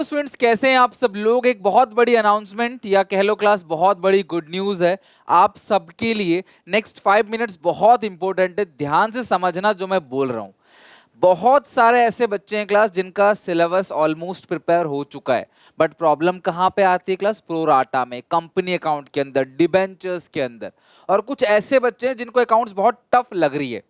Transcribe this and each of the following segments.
Students, कैसे हैं आप सब लोग। एक बहुत बड़ी अनाउंसमेंट या कह लो क्लास बहुत बड़ी गुड न्यूज़ है आप सबके लिए। नेक्स्ट 5 मिनट्स बहुत इंपॉर्टेंट है, ध्यान से समझना जो मैं बोल रहा हूँ। बहुत सारे ऐसे बच्चे हैं क्लास जिनका सिलेबस ऑलमोस्ट प्रिपेयर हो चुका है, बट प्रॉब्लम कहाँ पे आती है क्लास? प्रोराटा में, कंपनी अकाउंट के अंदर, डिबेंचर्स के अंदर। और कुछ ऐसे बच्चे हैं जिनको अकाउंट्स बहुत टफ लग रही है।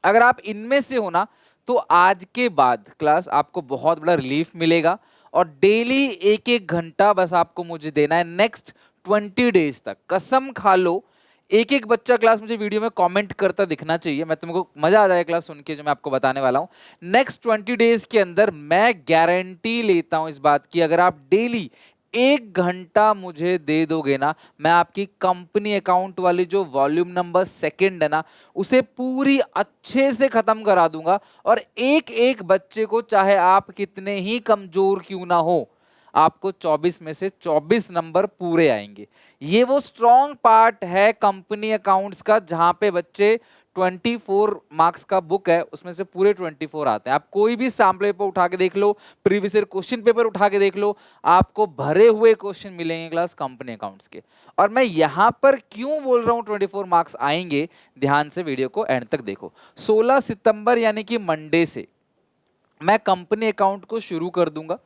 अगर आप इनमें से हो ना, तो आज के बाद क्लास आपको बहुत बड़ा रिलीफ मिलेगा। और डेली एक एक घंटा बस आपको मुझे देना है नेक्स्ट 20 डेज तक। कसम खा लो, एक एक बच्चा क्लास मुझे वीडियो में कमेंट करता दिखना चाहिए। मैं तुमको मजा आ जाएगा क्लास सुन के जो मैं आपको बताने वाला हूं। नेक्स्ट 20 डेज के अंदर मैं गारंटी लेता हूं इस बात की, अगर आप डेली 1 घंटा मुझे दे दोगे ना, मैं आपकी कंपनी अकाउंट वाली जो वॉल्यूम नंबर सेकंड है ना, उसे पूरी अच्छे से खत्म करा दूंगा। और एक एक बच्चे को, चाहे आप कितने ही कमजोर क्यों ना हो, आपको 24 में से 24 नंबर पूरे आएंगे। ये वो स्ट्रॉन्ग पार्ट है कंपनी अकाउंट्स का, जहां पे बच्चे 24 मार्क्स का बुक है, उसमें से पूरे 24 आते हैं। आप कोई भी सैम्पल पेपर उठा के देख लो, प्रीवियस ईयर क्वेश्चन पेपर उठा के देख लो, आपको भरे हुए क्वेश्चन मिलेंगे क्लास कंपनी अकाउंट्स के। और मैं यहां पर क्यों बोल रहा हूं 24 मार्क्स आएंगे, ध्यान से वीडियो को एंड तक देखो। 16 सितंबर यानी कि मंडे से मैं कंपनी अकाउंट को शुरू कर दूंगा।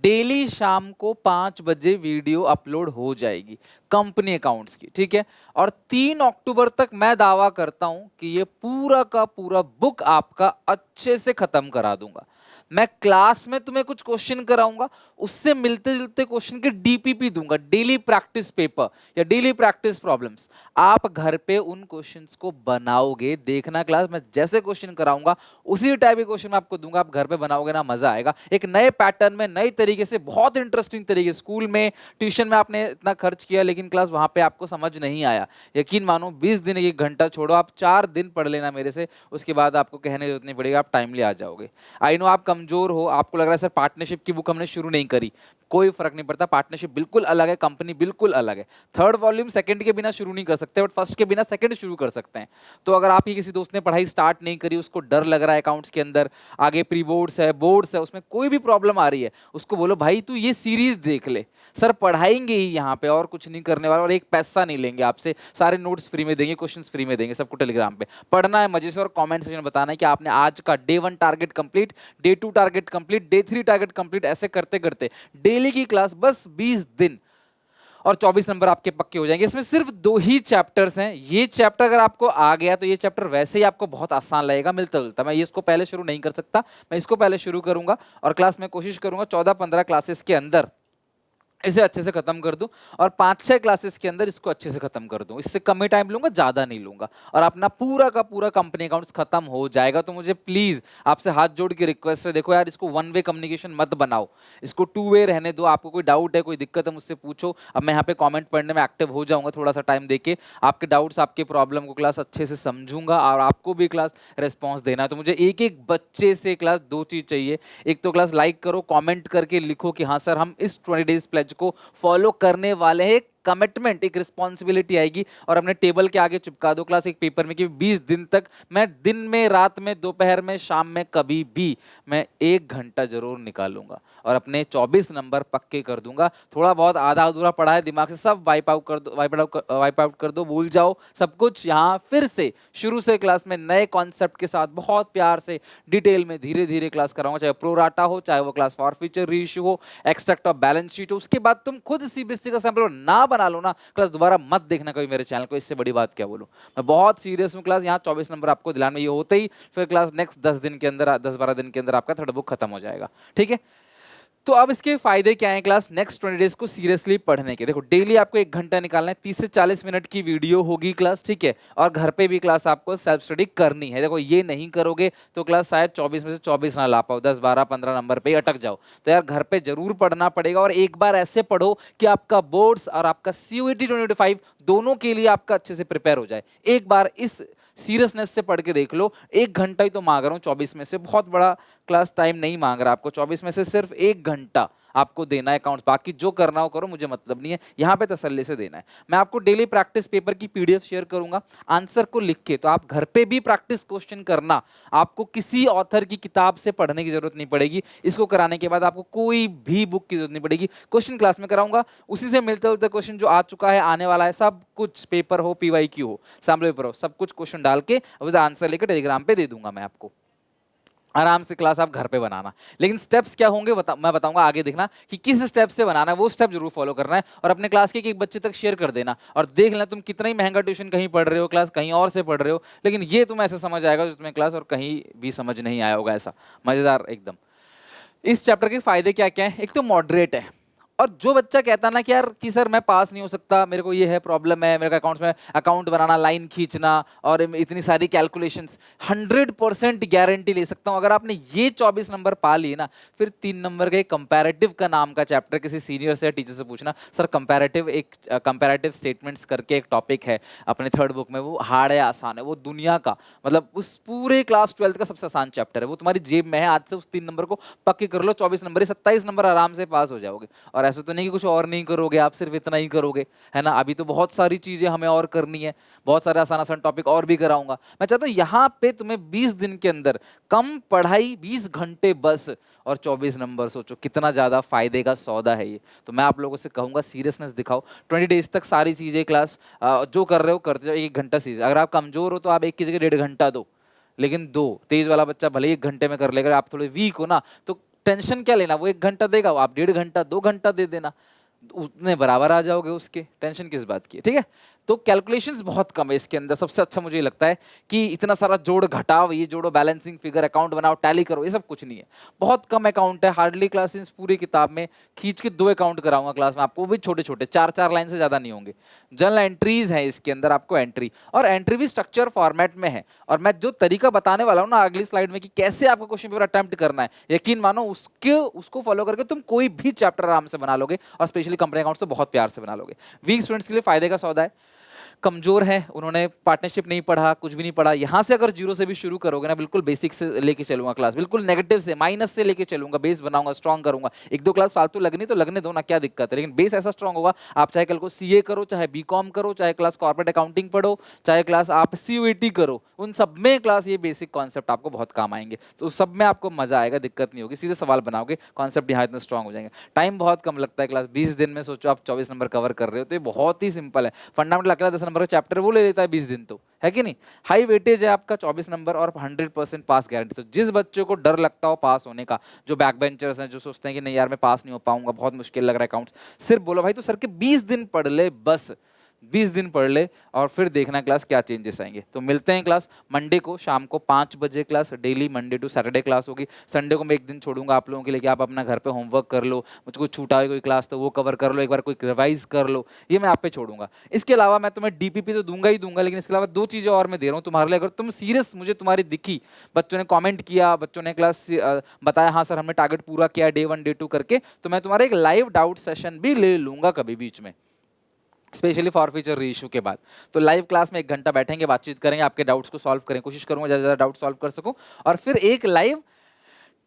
डेली शाम को 5 बजे वीडियो अपलोड हो जाएगी कंपनी अकाउंट्स की, ठीक है। और 3 अक्टूबर तक मैं दावा करता हूं कि ये पूरा का पूरा बुक आपका अच्छे से खत्म करा दूंगा। मैं क्लास में तुम्हें कुछ क्वेश्चन कराऊंगा, उससे मिलते जुलते क्वेश्चन के डीपीपी दूंगा, डेली प्रैक्टिस पेपर या डेली प्रैक्टिस प्रॉब्लम्स। आप घर पे उन क्वेश्चंस को बनाओगे, देखना क्लास में जैसे क्वेश्चन कराऊंगा उसी टाइप के क्वेश्चन मैं आपको दूंगा, आप घर पे बनाओगे ना, मजा आएगा। एक नए पैटर्न में, नई तरीके से, बहुत इंटरेस्टिंग तरीके। स्कूल में, ट्यूशन में आपने इतना खर्च किया, लेकिन क्लास वहां पे आपको समझ नहीं आया। यकीन मानो 20 दिन 1 घंटा छोड़ो, आप 4 दिन पढ़ लेना मेरे से, उसके बाद आपको कहने की जरूरत नहीं पड़ेगी, आप टाइमली आ जाओगे। आई नो आप कमजोर हो, आपको लग रहा है सर पार्टनरशिप की बुक हमने शुरू नहीं करी। कोई फर्क नहीं पड़ता, पार्टनरशिप बिल्कुल अलग है, कंपनी बिल्कुल अलग है। थर्ड वॉल्यूम सेकंड के बिना शुरू नहीं कर सकते, बट फर्स्ट के बिना सेकंड शुरू कर सकते हैं। तो अगर आपकी किसी दोस्त ने पढ़ाई स्टार्ट नहीं करी, उसको डर लग रहा है अकाउंट्स के अंदर, आगे प्री बोर्ड्स है, बोर्ड्स है, उसमें कोई भी प्रॉब्लम आ रही है, उसको बोलो भाई तू ये सीरीज देख ले, सर पढ़ाएंगे ही यहाँ पे, और कुछ नहीं करने वाला, और एक पैसा नहीं लेंगे आपसे, सारे नोट्स फ्री में देंगे, क्वेश्चंस फ्री में देंगे, सबको टेलीग्राम पे पढ़ना है मजे से। और कमेंट सेक्शन में बताना है कि आपने आज का day 1 target complete, day 2 target complete, day 3 target complete. ऐसे करते करते डेली की क्लास बस 20 दिन, और 24 नंबर आपके पक्के हो जाएंगे। इसमें सिर्फ 2 ही चैप्टर्स हैं। ये चैप्टर अगर आपको आ गया तो ये चैप्टर वैसे ही आपको बहुत आसान लगेगा, मिलता जुलता। मैं ये इसको पहले शुरू नहीं कर सकता, मैं इसको पहले शुरू करूंगा, और क्लास में कोशिश करूंगा 14-15 क्लासेस के अंदर इसे अच्छे से खत्म कर दूं, और 5-6 क्लासेस के अंदर इसको अच्छे से खत्म कर दूं। इससे कम ही टाइम लूंगा, ज्यादा नहीं लूंगा, और अपना पूरा का पूरा कंपनी अकाउंट्स खत्म हो जाएगा। तो मुझे प्लीज आपसे हाथ जोड़ के रिक्वेस्ट है, देखो यार इसको 1 वे कम्युनिकेशन मत बनाओ, इसको 2 वे रहने दो। आपको कोई डाउट है, कोई दिक्कत है, मुझसे पूछो। अब मैं यहाँ पे कॉमेंट पढ़ने में एक्टिव हो जाऊंगा, थोड़ा सा टाइम देके आपके डाउट्स, आपके प्रॉब्लम को क्लास अच्छे से समझूंगा, और आपको भी क्लास रिस्पॉन्स देना है। तो मुझे एक एक बच्चे से क्लास 2 चीज चाहिए। एक तो क्लास लाइक करो, कमेंट करके लिखो कि हाँ सर हम इस 20 डेज प्लेज को फॉलो करने वाले हैं। कमिटमेंट, एक रिस्पॉन्सिबिलिटी आएगी, और अपने टेबल के आगे चिपका दो क्लास एक पेपर में कि 20 दिन तक मैं दिन में, रात में, दोपहर में, शाम में, कभी भी मैं 1 घंटा जरूर निकालूंगा, और अपने 24 नंबर पक्के कर दूंगा। थोड़ा बहुत आधा अधूरा पढ़ा है, दिमाग से सब वाइप आउट कर दो, वाइप आउट कर दो, भूल जाओ सब कुछ। यहाँ फिर से शुरू से क्लास में नए कॉन्सेप्ट के साथ बहुत प्यार से डिटेल में धीरे धीरे क्लास कराऊंगा, चाहे प्रोराटा हो, चाहे वो क्लास फॉर फ्यूचर रीइश्यू हो, एक्सट्रैक्ट ऑफ बैलेंस शीट हो। उसके बाद तुम खुद सीबीएसई का सैंपल ना बना लो ना, क्लास दोबारा मत देखना कभी मेरे चैनल को। इससे बड़ी बात क्या बोलूं, मैं बहुत सीरियस हूं क्लास। यहाँ 24 नंबर आपको दिलाने में, ये होते ही फिर क्लास नेक्स्ट 10 दिन के अंदर, 10-12 दिन के अंदर आपका थर्ड बुक खत्म हो जाएगा, ठीक है। तो अब इसके फायदे क्या हैं क्लास नेक्स्ट 20 डेज को सीरियसली पढ़ने के? देखो डेली आपको 1 घंटा निकालना है, 30 से 40 मिनट की वीडियो होगी क्लास, ठीक है। और घर पे भी क्लास आपको सेल्फ स्टडी करनी है। देखो ये नहीं करोगे तो क्लास शायद 24 में से 24 ना ला पाओ, 10-12-15 नंबर पे ही अटक जाओ। तो यार घर पे जरूर पढ़ना पड़ेगा, और एक बार ऐसे पढ़ो कि आपका बोर्ड्स और आपका सीयूईटी 2025 दोनों के लिए आपका अच्छे से प्रिपेयर हो जाए। एक बार इस सीरियसनेस से पढ़ के देख लो। 1 घंटा ही तो मांग रहा हूँ 24 में से, बहुत बड़ा क्लास टाइम नहीं मांग रहा आपको, 24 में से सिर्फ 1 घंटा आपको देना है अकाउंट्स, बाकी जो करना हो करो, मुझे मतलब नहीं है, यहाँ पे तसल्ली से देना है। मैं आपको डेली प्रैक्टिस पेपर की पीडीएफ शेयर करूंगा, आंसर को लिख के, तो आप घर पे भी प्रैक्टिस क्वेश्चन करना, आपको किसी ऑथर की किताब से पढ़ने की जरूरत नहीं पड़ेगी। इसको कराने के बाद आपको कोई भी बुक की जरूरत नहीं पड़ेगी, क्वेश्चन क्लास में कराऊंगा, उसी से मिलता जुलता क्वेश्चन जो आ चुका है, आने वाला है, सब कुछ पेपर हो, पीवाईक्यू हो, सैम्पल पेपर हो, सब कुछ क्वेश्चन डाल के आंसर लेकर टेलीग्राम पे दे दूंगा मैं आपको। आराम से क्लास आप घर पे बनाना, लेकिन स्टेप्स क्या होंगे मैं बताऊंगा आगे, देखना कि किस स्टेप से बनाना है, वो स्टेप जरूर फॉलो करना है, और अपने क्लास के एक बच्चे तक शेयर कर देना, और देख लेना तुम कितना ही महंगा ट्यूशन कहीं पढ़ रहे हो, क्लास कहीं और से पढ़ रहे हो, लेकिन ये तुम्हें ऐसे समझ आएगा जो तुम्हें क्लास और कहीं भी समझ नहीं आया होगा, ऐसा मजेदार एकदम। इस चैप्टर के फायदे क्या क्या है? एक तो मॉडरेट है, और जो बच्चा कहता ना कि यार कि सर मैं पास नहीं हो सकता, मेरे को ये है प्रॉब्लम है, मेरे को अकाउंट्स में अकाउंट बनाना, लाइन खींचना और इतनी सारी कैलकुलेशंस, 100% गारंटी ले सकता हूं अगर आपने ये 24 नंबर पा लिए ना, फिर 3 नंबर के कंपैरेटिव का नाम का चैप्टर, किसी सीनियर से या टीचर से पूछना, सर कंपैरेटिव, एक कंपैरेटिव स्टेटमेंट्स करके एक टॉपिक है अपने थर्ड बुक में, वो हार्ड है आसान है, वो दुनिया का मतलब उस पूरे क्लास 12th का सबसे आसान चैप्टर है, वो तुम्हारी जेब में है, आज से उस 3 नंबर को पक्के कर लो, 24 नंबर, 27 नंबर आराम से पास हो जाओगे। और ऐसा तो नहीं कि कुछ और नहीं करोगे, आप सिर्फ इतना ही करोगे, है ना, अभी तो बहुत सारी चीजें हमें और करनी है, बहुत सारे आसान आसान टॉपिक और भी कराऊंगा। मैं चाहता हूं यहाँ पे तुम्हें 20 दिन के अंदर कम पढ़ाई, 20 घंटे बस, और 24 नंबर, सोचो कितना ज्यादा फायदे का सौदा है ये। तो मैं आप लोगों से कहूंगा सीरियसनेस दिखाओ, 20 डेज तक सारी चीजें क्लास जो कर रहे हो करते जाओ, 1 घंटा सीरीज, अगर आप कमजोर हो तो आप एक की जगह 1.5 घंटा दो, लेकिन दो, तेज वाला बच्चा भले 1 घंटे में कर लेगा, आप थोड़े वीक हो ना तो टेंशन क्या लेना, वो 1 घंटा देगा, आप 1.5 घंटा 2 घंटा दे देना, उतने बराबर आ जाओगे उसके, टेंशन किस बात की है, ठीक है। तो कैलकुलेशंस बहुत कम है इसके अंदर, सबसे अच्छा मुझे लगता है कि इतना सारा जोड़ घटाव, ये जोड़ो, बैलेंसिंग फिगर, अकाउंट बनाओ, टैली करो, ये सब कुछ नहीं है, बहुत कम अकाउंट है, हार्डली क्लासेस पूरी किताब में खींच के 2 अकाउंट कराऊंगा क्लास में आपको, वो भी छोटे छोटे, 4-4 लाइन से ज्यादा नहीं होंगे। जनरल एंट्रीज है इसके अंदर, आपको एंट्री, और एंट्री भी स्ट्रक्चर फॉर्मेट में है, और मैं जो तरीका बताने वाला हूं ना अगली स्लाइड में कि कैसे आपको क्वेश्चन पेपर अटेम्प्ट करना है, यकीन मानो उसको फॉलो करके तुम कोई भी चैप्टर आराम से बना लोगे, और स्पेशली कंपनी अकाउंट्स तो बहुत प्यार से बना लोगे। वीक स्टूडेंट्स के लिए फायदे का सौदा है, कमजोर है, उन्होंने पार्टनरशिप नहीं पढ़ा, कुछ भी नहीं पढ़ा, यहां से अगर जीरो से भी शुरू करोगे ना, बिल्कुल बेसिक से लेके चलूंगा क्लास, बिल्कुल नेगेटिव से, माइनस से लेके चलूंगा, बेस बनाऊंगा, स्ट्रॉन्ग करूंगा, 1-2 क्लास फालतू लगनी तो लगने दो ना, क्या दिक्कत है, लेकिन बेस ऐसा स्ट्रॉन्ग होगा, आप चाहे कल को सीए करो, चाहे बीकॉम करो, चाहे क्लास कॉर्पोरेट अकाउंटिंग पढ़ो, चाहे क्लास आप सीयूईटी करो, उन सब में क्लास ये बेसिक कॉन्सेप्ट आपको बहुत काम आएंगे, तो सब में आपको मजा आएगा, दिक्कत नहीं होगी, सीधे सवाल बनाओगे, कॉन्सेप्ट यहाँ इतने स्ट्रॉन्ग हो जाएंगे। टाइम बहुत कम लगता है, क्लास 20 दिन में सोचो आप 24 नंबर कवर कर रहे हो, तो ये बहुत ही सिंपल है। फंडामेंटल अकेला 10 नंबर का चैप्टर वो ले लेता है 20 दिन, तो है कि नहीं। हाई वेटेज है आपका 24 नंबर और 100% पास गारंटी। तो जिस बच्चे को डर लगता हो पास होने का, जो बैक बेंचर्स हैं, जो सोचते हैं कि नहीं यार मैं पास नहीं हो पाऊंगा, बहुत मुश्किल लग रहा है अकाउंट्स, सिर्फ बोलो भाई तो सर के 20 दिन पढ़ ले, बस 20 दिन पढ़ ले, और फिर देखना क्लास क्या चेंजेस आएंगे। तो मिलते हैं क्लास मंडे को शाम को 5 बजे, class daily Monday to Saturday class होगी। संडे को मैं एक दिन छोड़ूंगा आप लोगों के लिए कि आप अपना घर पे होमवर्क कर लो, मुझको छूटा हुई कोई क्लास तो वो कवर कर लो, एक बार कोई रिवाइज कर लो, ये मैं आप पे छोड़ूंगा। इसके अलावा मैं तुम्हें डीपीपी तो दूंगा ही दूंगा, लेकिन इसके अलावा 2 चीजें और मैं दे रहा हूँ तुम्हारे लिए, अगर तुम सीरियस, मुझे तुम्हारी दिखी, बच्चों ने कॉमेंट किया, बच्चों ने क्लास बताया हाँ सर हमने टारगेट पूरा किया डे 1 डे 2 करके, तो मैं तुम्हारा एक लाइव डाउट सेशन भी ले लूंगा कभी बीच में, स्पेशली फॉर फ्यूचर रीइश्यू के बाद। तो लाइव क्लास में 1 घंटा बैठेंगे, बातचीत करेंगे, आपके डाउट्स को सॉल्व करेंगे, कोशिश करूंगा ज्यादा ज्यादा डाउट सॉल्व कर सकूं, और फिर एक लाइव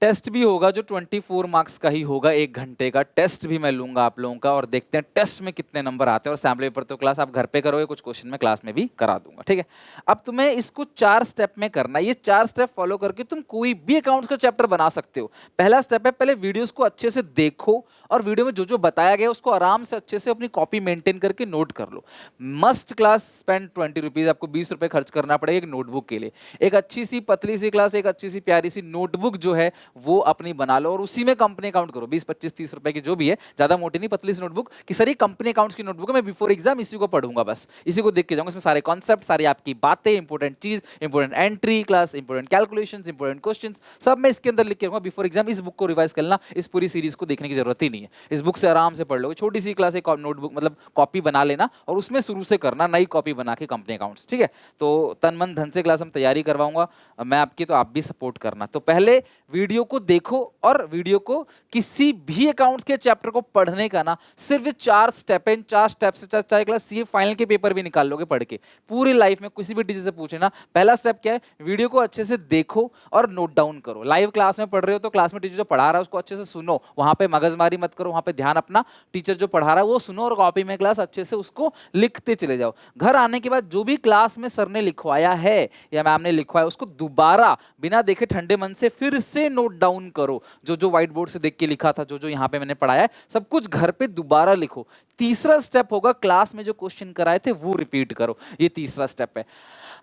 टेस्ट भी होगा जो 24 मार्क्स का ही होगा, 1 घंटे का टेस्ट भी मैं लूंगा आप लोगों का, और देखते हैं टेस्ट में कितने नंबर आते हैं। और सैम्पल पेपर तो क्लास आप घर पे करोगे, कुछ क्वेश्चन में क्लास में भी करा दूंगा, ठीक है। अब तुम्हें इसको 4 स्टेप में करना है, ये 4 स्टेप फॉलो करके तुम कोई भी अकाउंट्स का चैप्टर बना सकते हो। पहला स्टेप है, पहले वीडियोस को अच्छे से देखो, और वीडियो में जो जो बताया गया उसको आराम से अच्छे से अपनी कॉपी मेंटेन करके नोट कर लो। मस्ट क्लास स्पेंड 20 रुपीज, आपको 20 रुपए खर्च करना पड़ेगा एक नोटबुक के लिए। एक अच्छी सी पतली सी क्लास, एक अच्छी सी प्यारी सी नोटबुक जो है वो अपनी बना लो, और उसी में कंपनी अकाउंट करो, 20 25 30 रुपए की जो भी है, ज्यादा मोटी नहीं, पतली सी नोटबुक कि सर ये कंपनी अकाउंट्स की नोटबुक है, मैं बिफोर एग्जाम इसी को पढ़ूंगा, बस इसी को देख के जाऊंगा, इसमें सारे कॉन्सेप्ट, सारी आपकी बातें, इंपॉर्टेंट चीज, important entry class, important calculations, important questions, सब मैं इसके अंदर लिख के रखूंगा बिफोर एग्जाम। इस बुक को रिवाइज करना, इस पूरी सीरीज को देखने की जरूरत ही नहीं है, इस बुक से आराम से पढ़ लोगे। छोटी सी क्लास, एक नोटबुक मतलब कॉपी बना लेना, और उसमें शुरू से करना, नई कॉपी बना के कंपनी अकाउंट्स, ठीक है। तो तन मन धन से क्लास हम तैयारी करवाऊंगा मैं आपकी, तो आप भी सपोर्ट करना। तो पहले वीडियो को देखो, और वीडियो को किसी भी अकाउंट्स के चैप्टर को पढ़ने का ना सिर्फ 4 स्टेप है, इन 4 स्टेप से चाहे क्लास सीए फाइनल के पेपर भी निकाल लोगे पढ़ के, पूरी लाइफ में किसी भी टीचर से पूछे ना। पहला स्टेप क्या है, वीडियो को अच्छे से देखो और नोट डाउन करो। लाइव क्लास में पढ़ रहे हो तो क्लास में टीचर जो पढ़ा रहा है उसको अच्छे से सुनो, वहां पे मगजमारी मत मत करो, वहां पे ध्यान अपना टीचर जो पढ़ा रहा है वो सुनो और कॉपी में क्लास अच्छे से उसको लिखते चले जाओ। घर आने के बाद जो भी क्लास में सर ने लिखवाया है या मैम ने लिखवाया उसको दोबारा बिना देखे ठंडे मन से फिर से नोट डाउन करो। जो जो व्हाइट बोर्ड से देख के लिखा था, जो जो यहाँ पे मैंने पढ़ाया है, सब कुछ घर पे दोबारा लिखो। तीसरा स्टेप होगा क्लास में जो क्वेश्चन कराए थे वो रिपीट करो। ये तीसरा स्टेप है।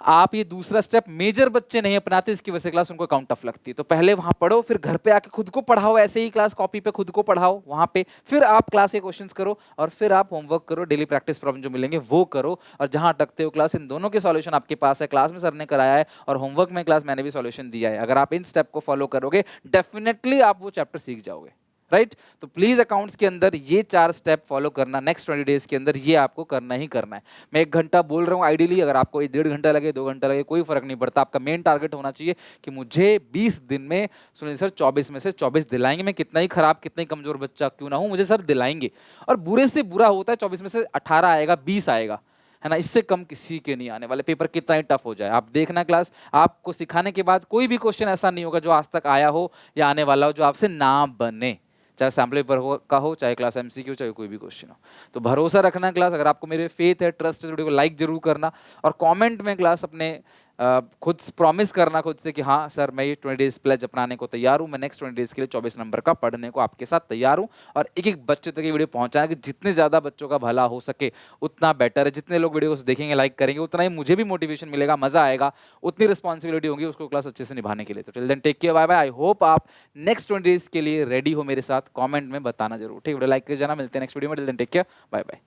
आप ये दूसरा स्टेप मेजर बच्चे नहीं अपनाते, इसकी वजह से क्लास उनको काउंट टफ लगती है। तो पहले वहां पढ़ो, फिर घर पे आके खुद को पढ़ाओ, ऐसे ही क्लास कॉपी पे खुद को पढ़ाओ वहां पे, फिर आप क्लास के क्वेश्चंस करो और फिर आप होमवर्क करो, डेली प्रैक्टिस प्रॉब्लम जो मिलेंगे वो करो। और जहां अटकते हो क्लास, इन दोनों के सॉल्यूशन आपके पास है, क्लास में सर ने कराया है और होमवर्क में क्लास मैंने भी सॉल्यूशन दिया है। अगर आप इन स्टेप को फॉलो करोगे डेफिनेटली आप वो चैप्टर सीख जाओगे, राइट। तो प्लीज अकाउंट्स के अंदर ये 4 स्टेप फॉलो करना, नेक्स्ट 20 डेज के अंदर ये आपको करना ही करना है। मैं 1 घंटा बोल रहा हूँ आइडियली, अगर आपको 1.5 घंटा लगे, 2 घंटा लगे, कोई फर्क नहीं पड़ता। आपका मेन टारगेट होना चाहिए कि मुझे 20 दिन में, सुनिए सर 24 में से 24 दिलाएंगे। मैं कितना ही खराब, कितना ही कमजोर बच्चा क्यों ना हूं, मुझे सर दिलाएंगे। और बुरे से बुरा होता है 24 में से 18 आएगा, 20 आएगा, है ना। इससे कम किसी के नहीं आने वाले। पेपर कितना ही टफ हो जाए, आप देखना क्लास, आपको सिखाने के बाद कोई भी क्वेश्चन ऐसा नहीं होगा जो आज तक आया हो या आने वाला हो जो आपसे ना बने, चाहे सैम्पल पेपर का हो, चाहे क्लास एमसीक्यू, चाहे कोई भी क्वेश्चन हो। तो भरोसा रखना क्लास, अगर आपको मेरे फेथ है, ट्रस्ट है, वीडियो को लाइक जरूर करना और कमेंट में क्लास अपने खुद प्रॉमिस करना खुद से कि हाँ सर मैं ये 20 डेज प्लेज अपनाने को तैयार हूँ, मैं नेक्स्ट 20 डेज के लिए 24 नंबर का पढ़ने को आपके साथ तैयार हूँ। और एक एक बच्चे तक ये वीडियो पहुंचाना कि जितने ज़्यादा बच्चों का भला हो सके उतना बेटर है। जितने लोग वीडियो को देखेंगे, लाइक करेंगे, उतना ही मुझे भी मोटिवेशन मिलेगा, मजा आएगा, उतनी रिस्पॉन्सिबिलिटी होगी उसको क्लास अच्छे से निभाने के लिए। तो till then take care, bye bye. I hope आप नेक्स्ट 20 डेज के लिए रेडी हो मेरे साथ। कॉमेंट में बताना जरूर, ठीक है। वीडियो लाइक कर जाना, मिलते हैं नेक्स्ट वीडियो में। Till then take care, bye bye.